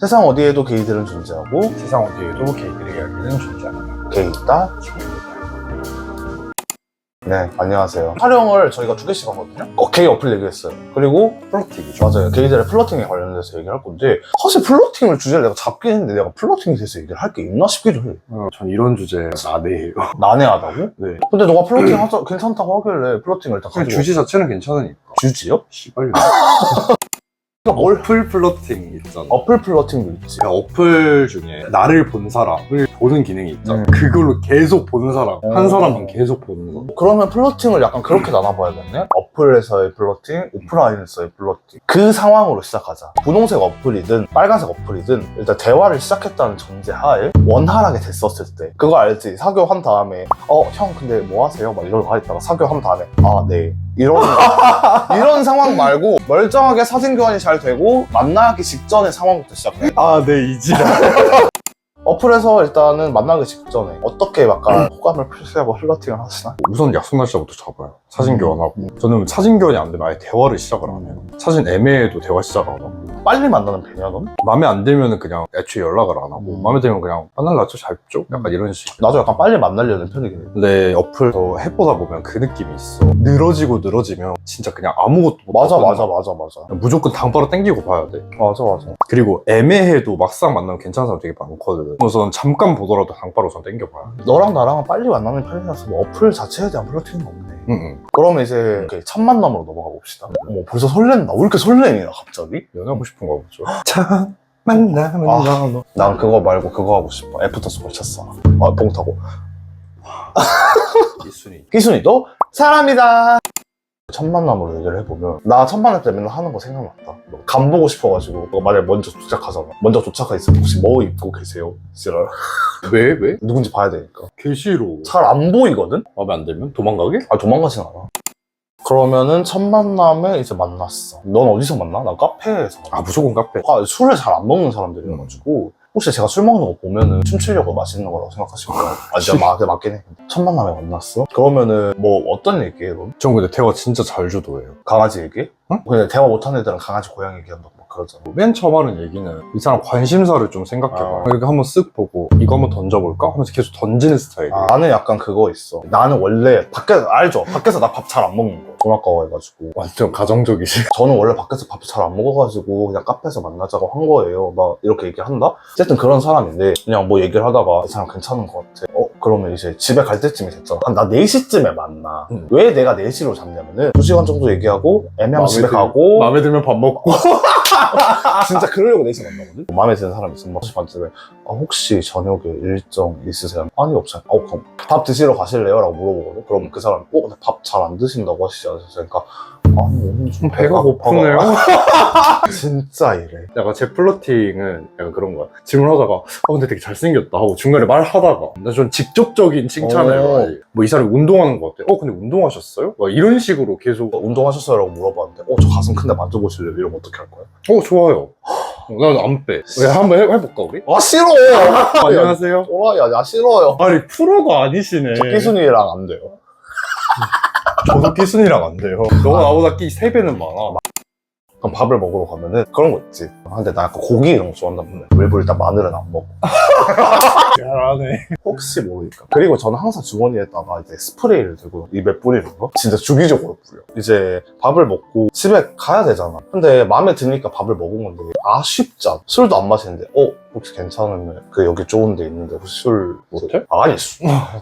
세상 어디에도 게이들은 존재하고 세상 어디에도 게이들의 이야기는 존재합니다. 게이다. 네, 안녕하세요. 촬영을 저희가 2개씩 하거든요. 게이 어플 얘기했어요. 그리고 플러팅이죠. 맞아요. 게이들의 플러팅에 관련돼서 얘기를 할 건데, 사실 플러팅을 주제를 내가 잡긴 했는데 내가 플러팅에 대해서 얘기를 할 게 있나 싶기도 해. 전 이런 주제 나대해요. 난해하다고? 네. 근데 너가 플러팅 하자 괜찮다고 하길래 플러팅을 일단 그냥 가지고 주제 자체는 괜찮으니까. 주지요? 씨발. 뭘? 어플 플러팅 있잖아. 어플 플러팅도 있지. 어플 중에 나를 본 사람을 보는 기능이 있잖아. 음. 그걸로 계속 보는 사람, 한 사람만 계속 보는 거. 그러면 플러팅을 약간 그렇게 나눠봐야겠네? 어플에서의 플러팅, 오프라인에서의 플러팅. 그 상황으로 시작하자. 분홍색 어플이든 빨간색 어플이든 일단 대화를 시작했다는 전제 하에 원활하게 됐었을 때, 그거 알지? 사교한 다음에 형 근데 뭐 하세요? 막 이러고 있다가 사교한 다음에 네 이런 상황 말고 멀쩡하게 사진 교환이 잘 되고 만나기 직전의 상황부터 시작해. 네, 이지라. 어플에서 일단은 만나기 직전에 어떻게 약간 호감을 표시하고 플러팅을 하시나? 우선 약속 날짜부터 잡아요. 사진 교환하고. 저는 사진 교환이 안 되면 아예 대화를 시작을 안 해요. 사진 애매해도 대화 시작을 안 하고. 빨리 만나는 배냐 넌? 마음에 안 들면 그냥 애초에 연락을 안 하고, 마음에 들면 그냥 만날라죠? 잘 죠? 약간 이런 식. 나도 약간 빨리 만나려는 편이긴 해. 근데 어플 더 해보다 보면 그 느낌이 있어. 늘어지면 진짜 그냥 아무것도 못 맞아. 그냥 무조건 당바로 땡기고 봐야 돼. 맞아. 그리고 애매해도 막상 만나면 괜찮은 사람 되게 많거든. 그래서 잠깐 보더라도 당바로 전 땡겨봐요. 너랑 나랑은 빨리 만나는 편이라서 뭐 어플 자체에 대한 플러팅은 없네. 응. 그러면 이제 이렇게 첫 만남으로 넘어가 봅시다. 벌써 설렌다. 왜 이렇게 설레니나 갑자기? 연애하고 싶은가 보죠. 참 만나면 너무. 난 그거 말고 그거 하고 싶어. 애프터스쿨 쳤어. 봉 타고. 이순이. 기순이도 사람이다. 첫 만남으로 얘기를 해보면 나 첫 만날 때 맨날 하는 거 생각났다. 간 보고 싶어가지고 너가 만약에 먼저 도착하잖아. 먼저 도착해 있으면 혹시 뭐 입고 계세요? 지랄. 왜? 누군지 봐야 되니까. 개 싫어. 잘 안 보이거든? 마음에 안 들면 도망가게? 도망가진 않아. 그러면은 첫 만남에 이제 만났어. 넌 어디서 만나? 난 카페에서. 무조건 카페. 술을 잘 안 먹는 사람들이어가지고 혹시 제가 술 먹는 거 보면은 춤추려고 맛있는 거라고 생각하시면 진짜 맞긴 해. 첫 만남에 만났어? 그러면은 뭐 어떤 얘기해 넌? 전 근데 대화 진짜 잘 주도해요. 강아지 얘기? 응? 근데 대화 못하는 애들은 강아지 고양이 얘기한다고 막 그러잖아. 맨 처음 하는 얘기는 이 사람 관심사를 좀 생각해봐. 이렇게 한번 쓱 보고 이거 한번 던져볼까? 하면서 계속 던지는 스타일이에요. 나는 약간 그거 있어. 나는 원래 알죠? 밖에서 나 밥 잘 안 먹는 거. 돈 아까워 해가지고. 완전 가정적이지. 저는 원래 밖에서 밥 잘 안 먹어가지고 그냥 카페에서 만나자고 한 거예요. 막 이렇게 얘기한다? 어쨌든 그런 사람인데 그냥 뭐 얘기를 하다가 이 사람 괜찮은 것 같아. 그러면 이제 집에 갈 때쯤이 됐잖아. 한 나 4시쯤에 만나. 왜 내가 4시로 잡냐면은 2시간 정도 얘기하고 애매하면 집에 가고 마음에 들면 밥 먹고. 진짜 그러려고 4시 만나거든? 마음에 드는 사람이 있으면 6시 반쯤에 혹시 저녁에 일정 있으세요? 아니 없어요. 그럼 밥 드시러 가실래요? 라고 물어보거든? 그럼 그 사람이 근데 밥 잘 안 드신다고 하시지 않으셨으니까 아니 오늘 좀 배가 고프네요. 진짜 이래. 약간 제 플러팅은 약간 그런 거야. 질문하다가 근데 되게 잘생겼다 하고 중간에 말하다가 나 좀 직접적인 칭찬을 뭐 이 사람이 운동하는 거 같아. 근데 운동하셨어요? 막 이런 식으로 계속 운동하셨어요? 라고 물어봤는데 저 가슴 큰데 만져보실래요? 이러면 어떻게 할 거야? 좋아요. 난 안 빼. 왜 한번 해볼까 우리? 싫어! 안녕하세요. 야 싫어요. 아니 프로가 아니시네. 기순이랑 안 돼요. 저도 끼순이랑 안 돼요. 너가 나보다 끼 3배는 많아. 그럼 밥을 먹으러 가면은 그런 거 있지. 근데 나 약간 고기 이런 거 좋아한단 말이야. 일부러 일단 마늘은 안 먹어. 잘하네. 혹시 모르니까. 그리고 저는 항상 주머니에다가 이제 스프레이를 들고 입에 뿌리는 거? 진짜 주기적으로 뿌려. 이제 밥을 먹고 집에 가야 되잖아. 근데 마음에 드니까 밥을 먹은 건데 아쉽잖아. 술도 안 마시는데 혹시 괜찮으면 여기 좋은 데 있는데 혹시 술 모텔? 아니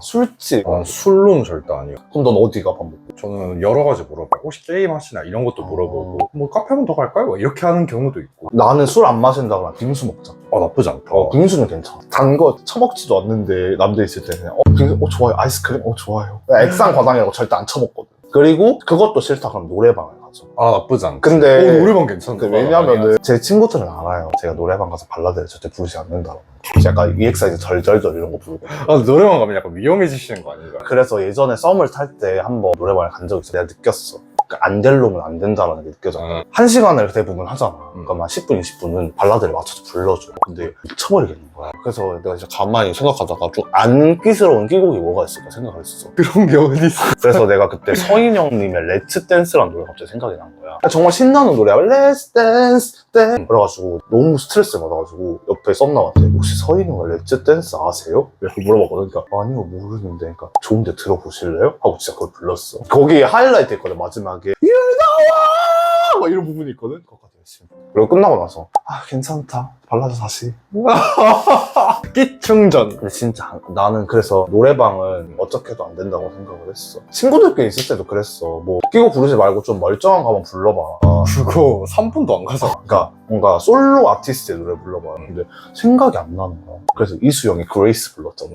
술집. 난 술로는 절대 아니에요. 그럼 넌 어디가 밥 먹고? 저는 여러 가지 물어봐요. 혹시 게임 하시나 이런 것도 물어보고 뭐 카페 한 번 더 갈까요? 뭐 이렇게 하는 경우도 있고. 나는 술 안 마신다 그러면 빙수 먹자. 나쁘지 않다. 빙수는 괜찮아. 단 거 처먹지도 않는데 남들 있을 때 그냥 빙수 좋아요. 아이스크림 좋아요. 액상 과당이라고 절대 안 처먹거든. 그리고 그것도 싫다 그러면 노래방을 가죠. 나쁘지 않다. 근데 노래방 괜찮다. 왜냐면은 제 친구들은 알아요. 제가 노래방 가서 발라드를 절대 부르지 않는다고. 약간 EXID 절절절 이런 거 부르고. 노래방 가면 약간 위험해지시는 거 아닌가요? 그래서 예전에 썸을 탈 때 한번 노래방을 간 적이 있어. 내가 느꼈어. 안 될 놈은 안 된다라는 게 느껴져. 1시간을 대부분 하잖아. 그러니까 막 10분, 20분은 발라드를 맞춰서 불러줘. 근데 미쳐버리겠는 거야. 그래서 내가 이제 가만히 생각하다가 좀 안 끼스러운 끼곡이 뭐가 있을까 생각을 했어. 그런 게 어딨어. 그래서 내가 그때 서인 형님의 렛츠 댄스라는 노래가 갑자기 생각이 난 거야. 정말 신나는 노래야. 렛츠 댄스 댄스. 그래가지고 너무 스트레스 받아가지고 옆에 썸남한테 혹시 서인 형의 렛츠 댄스 아세요? 이렇게 물어봤거든. 그러니까 아니요 모르는데. 그러니까 좋은데 들어보실래요? 하고 진짜 그걸 불렀어. 거기에 하이라이트 있거든 마지막에. 일나와! 막 이런 부분이 있거든. 그거까지 열심히. 그리고 끝나고 나서 아 괜찮다. 발라드 다시. 끼충전. 근데 진짜 나는 그래서 노래방은 어떻게 해도 안 된다고 생각을 했어. 친구들끼리 있을 때도 그랬어. 뭐 끼고 부르지 말고 좀 멀쩡한 거 한번 불러봐. 그거 3분도 안 가잖아. 그러니까 뭔가 솔로 아티스트의 노래 불러봐. 근데 생각이 안 나는 거야. 그래서 이수영이 그레이스 불렀잖아.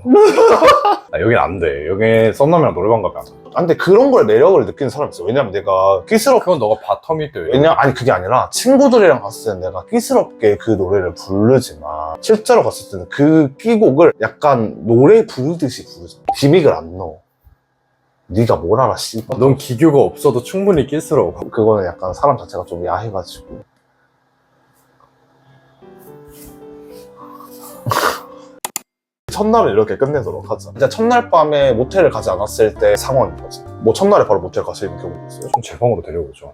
여긴 안 돼. 여기 썸남이랑 노래방 가면 안 돼. 근데 그런 걸 매력을 느끼는 사람이 있어. 왜냐면 내가 끼스럽게 그건 너가 바텀일 때. 왜냐 아니 그게 아니라 친구들이랑 갔을 때는 내가 끼스럽게 그 노래를 부르지만 실제로 갔을 때는 그 끼곡을 약간 노래 부르듯이 부르잖아. 기믹을 안 넣어. 네가 뭘 알아 씨발. 넌 기교가 없어도 충분히 끼스러워. 그거는 약간 사람 자체가 좀 야해가지고. 첫날을 이렇게 끝내도록 하자. 이제 첫날 밤에 모텔을 가지 않았을 때 상황인 거지. 뭐 첫날에 바로 모텔 가실 경우 있어요? 좀 제 방으로 데려오죠.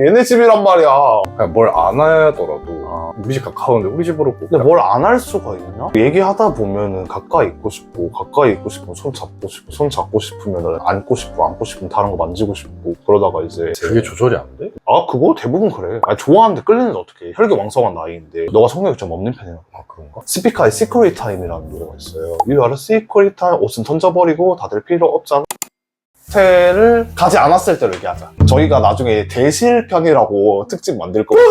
얘네 집이란 말이야. 그냥 뭘 안 하더라도 우리 집 가까운데 우리 집으로 꼭. 근데 뭘 안 할 수가 있나? 얘기하다 보면은 가까이 있고 싶고, 가까이 있고 싶으면 손 잡고 싶고, 손 잡고 싶으면 안고 싶고, 안고 싶으면 다른 거 만지고 싶고, 그러다가 이제. 그게 조절이 안 돼? 아, 그거 대부분 그래. 아니, 좋아하는데 끌리는데 어떡해. 혈기왕성한 나이인데. 너가 성격이 좀 없는 편이야. 아 그런가? 스피카의 시크릿 타임이라는 노래가 있어요. You are a secret time. 옷은 던져버리고 다들 필요 없잖아. 호텔을 가지 않았을 때로 얘기하자. 저희가 나중에 대실편이라고 특집 만들 거고.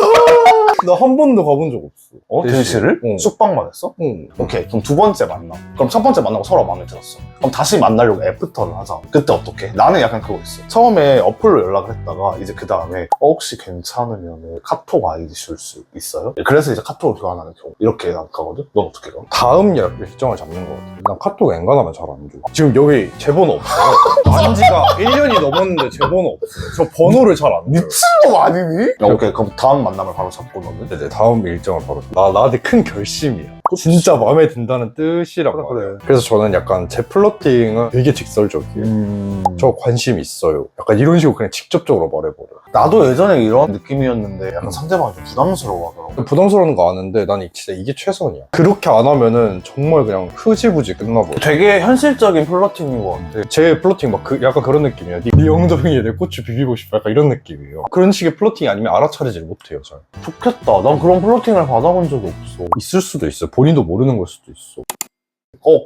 나 한 번도 가본 적 없어. 대실을? 응. 숙박만 했어? 응. 오케이. 그럼 두 번째 만남. 그럼 첫 번째 만나고 서로 마음에 들었어. 그럼 다시 만나려고 애프터를 하자. 그때 어떻게? 나는 약간 그거 있어. 처음에 어플로 연락을 했다가 이제 그 다음에 혹시 괜찮으면 카톡 아이디 줄 수 있어요? 그래서 이제 카톡을 교환하는 경우. 이렇게 가거든? 넌 어떻게 가? 다음 일정을 잡는 거 같아. 난 카톡 엔간하면 잘 안 줘. 지금 여기 제 번호 없어요. 안 지가 1년이 넘었는데 제 번호 없어요. 저 번호를 잘 안 줘요. 미친놈 아니니? 오케이. 그럼 다음 만남을 바로 잡고 너는? 네, 다음 일정을 바로. 나한테 큰 결심이야. 진짜 마음에 든다는 뜻이란 그래, 말이야. 그래. 그래서 저는 약간 제 플러팅은 되게 직설적이에요. 저 관심 있어요. 약간 이런 식으로 그냥 직접적으로 말해버려. 나도 예전에 이런 느낌이었는데 약간 상대방이 좀 부담스러워 하더라고. 부담스러운 거 아는데 난 진짜 이게 최선이야. 그렇게 안 하면은 정말 그냥 흐지부지 끝나버려. 되게 현실적인 플러팅인 것 같아. 제 플러팅 막 약간 그런 느낌이야. 네 엉덩이에 내 꽃을 비비고 싶어. 약간 이런 느낌이에요. 그런 식의 플러팅이 아니면 알아차리질 못해요, 잘. 좋겠다. 난 그런 플러팅을 받아본 적이 없어. 있을 수도 있어요. 본인도 모르는 걸 수도 있어.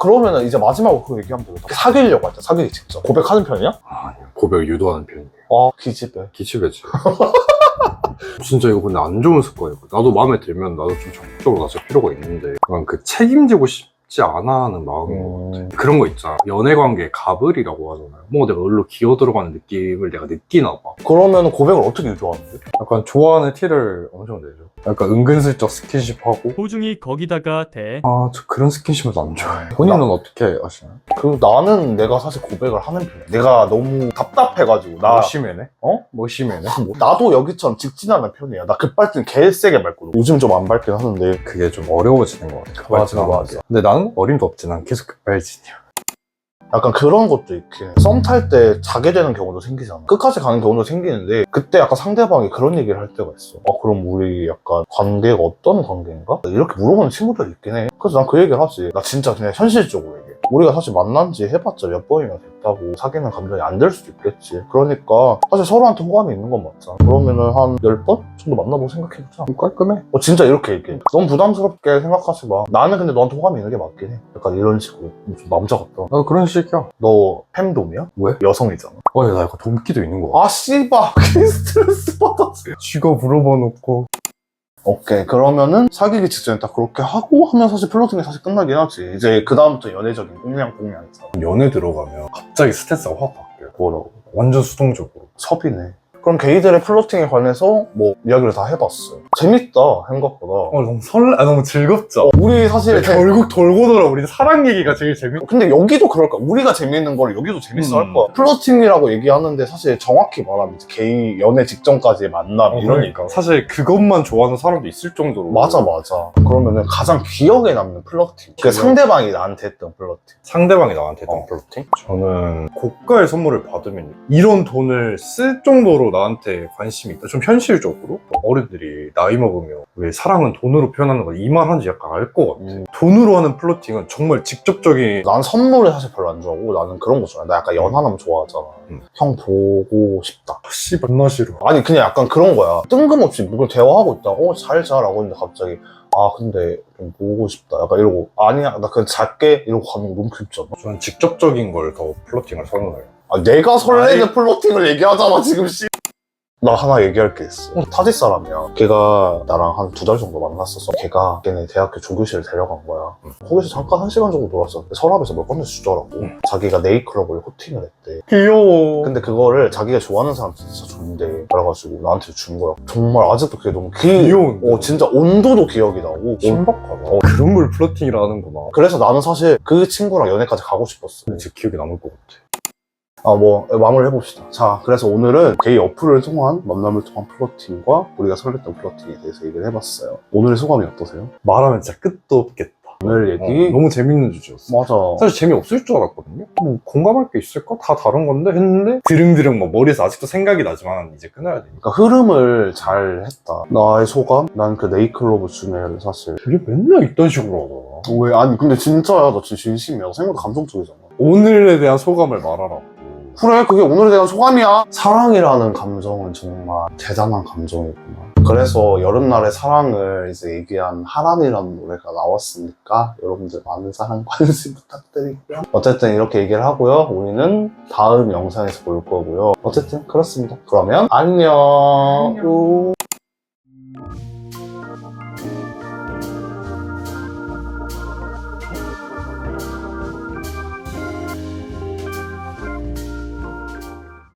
그러면은 이제 마지막으로 그거 얘기하면 되겠다. 사귀려고 할 때, 사귀기 직접. 고백하는 편이야? 아니요. 고백을 유도하는 편이에요. 기집애. 기치배지. 진짜 이거 근데 안 좋은 습관이고 나도 마음에 들면 나도 좀 적극적으로 나설 필요가 있는데 약간 그 책임지고 싶지 않아 하는 마음인 것 같아. 그런 거 있잖아. 연애관계에 가불이라고 하잖아요. 뭔가 내가 얼로 기어 들어가는 느낌을 내가 느끼나 봐. 그러면 고백을 어떻게 유도하는데? 약간 좋아하는 티를 어느 정도 내죠. 약간 은근슬쩍 스킨십하고 호중이 거기다가 대 저 그런 스킨십은 안 좋아해. 본인은 어떻게 하시나요? 나는 내가 사실 고백을 하는 편이야. 내가 너무 답답해가지고. 뭐 심해네? 어? 뭐 심해네? 나도 여기처럼 직진하는 편이야. 나 급발진 개 세게 밟거든. 요즘 좀 안 밟긴 하는데. 그게 좀 어려워지는 것 같아. 급발진하는 맞아. 게. 근데 나는 어림도 없지. 난 계속 급발진이야. 약간 그런 것도 있긴 해. 썸 탈 때 자게 되는 경우도 생기잖아. 끝까지 가는 경우도 생기는데 그때 약간 상대방이 그런 얘기를 할 때가 있어. 그럼 우리 약간 관계가 어떤 관계인가? 이렇게 물어보는 친구들이 있긴 해. 그래서 난 그 얘기를 하지. 나 진짜 그냥 현실적으로 얘기해. 우리가 사실 만난 지 해봤자 몇 번이나 됐다고 사귀는 감정이 안 될 수도 있겠지. 그러니까 사실 서로한테 호감이 있는 건 맞잖아. 그러면은 한 10번 정도 만나보고 생각해보자. 깔끔해. 진짜 이렇게 얘기해. 너무 부담스럽게 생각하지 마. 나는 근데 너한테 호감이 있는 게 맞긴 해. 약간 이런 식으로. 좀 남자 같다. 나도 그런 식이야. 너 fem돔이야? 왜? 여성이잖아. 나 약간 돈기도 있는 거야. 씨발. 괜히 스트레스 받았어. 쥐가 물어봐 놓고. 오케이. 그러면은 사귀기 직전에 딱 그렇게 하고 하면 사실 플러팅이 사실 끝나긴 하지. 이제 그다음부터 연애적인 꽁냥꽁냥 있잖아. 연애 들어가면 갑자기 스탠스가 확 바뀌어요. 뭐라고? 완전 수동적으로. 섭이네. 그럼 게이들의 플러팅에 관해서 뭐 이야기를 다 해봤어요. 재밌다 생각보다. 너무 너무 즐겁죠? 우리 사실 결국 돌고 돌아 우리 사랑 얘기가 제일 재밌. 근데 여기도 그럴까? 우리가 재밌는 걸 여기도 재밌어 할 거야. 플러팅이라고 얘기하는데 사실 정확히 말하면 이제 게이 연애 직전까지의 만남 이러니까. 사실 그것만 좋아하는 사람도 있을 정도로. 맞아. 그러면은 가장 기억에 남는 플러팅. 그 상대방이 나한테 했던 플러팅. 상대방이 나한테 했던 플러팅? 저는 고가의 선물을 받으면 이런 돈을 쓸 정도로 나한테 관심이 있다. 좀 현실적으로 어른들이 나이 먹으면 왜 사랑은 돈으로 표현하는 거 이 말 하는지 약간 알 것 같아. 돈으로 하는 플러팅은 정말 직접적인. 난 선물을 사실 별로 안 좋아하고 나는 그런 거 좋아해. 나 약간 연하남 좋아하잖아. 형 보고 싶다. 씨발 존나 싫어. 아니 그냥 약간 그런 거야. 뜬금없이 누굴 대화하고 있다고 잘 자라고 했는데 갑자기 근데 좀 보고 싶다 약간 이러고 아니야 나 그냥 잘게 이러고 가는 거 너무 귀엽잖아. 저는 직접적인 걸 더 플러팅을 선호해요. 내가 설레는 플러팅을 얘기하잖아 지금 씨. 나 하나 얘기할 게 있어. 타지 사람이야. 걔가 나랑 한 2달 정도 만났었어. 걔네 대학교 조교실을 데려간 거야. 거기서 잠깐 1시간 정도 놀았어. 서랍에서 뭘 꺼내서 주더라고. 자기가 네이클럽을 코팅을 했대. 귀여워. 근데 그거를 자기가 좋아하는 사람 진짜 준대. 그래가지고 나한테 준 거야. 정말 아직도 그게 너무 귀여운데? 진짜 온도도 기억이 나고. 신박하다. 그런 걸 플러팅이라 하는구나. 그래서 나는 사실 그 친구랑 연애까지 가고 싶었어. 제 기억에 남을 것 같아. 마무리 해봅시다. 자, 그래서 오늘은 게이 어플을 통한 만남을 통한 플러팅과 우리가 설렜던 플러팅에 대해서 얘기를 해봤어요. 오늘의 소감이 어떠세요? 말하면 진짜 끝도 없겠다. 오늘 얘기 너무 재밌는 주제였어. 맞아. 사실 재미없을 줄 알았거든요. 뭐 공감할 게 있을까? 다 다른 건데 했는데 드릉드릉 막 머리에서 아직도 생각이 나지만 이제 끊어야 되니까. 그러니까 흐름을 잘 했다. 나의 소감? 난 그 네이클로브 준애를 사실 그게 맨날 이딴 식으로 하더라. 왜? 아니 근데 진짜야. 나 진짜 진심이야. 생각보다 감성적이잖아. 오늘에 대한 소감을 말하라고. 그래, 그게 오늘에 대한 소감이야. 사랑이라는 감정은 정말 대단한 감정이구나. 그래서 여름날의 사랑을 이제 얘기한 하란이라는 노래가 나왔으니까 여러분들 많은 사랑 관심 부탁드리고요. 어쨌든 이렇게 얘기를 하고요. 우리는 다음 영상에서 볼 거고요. 어쨌든 그렇습니다. 그러면 안녕.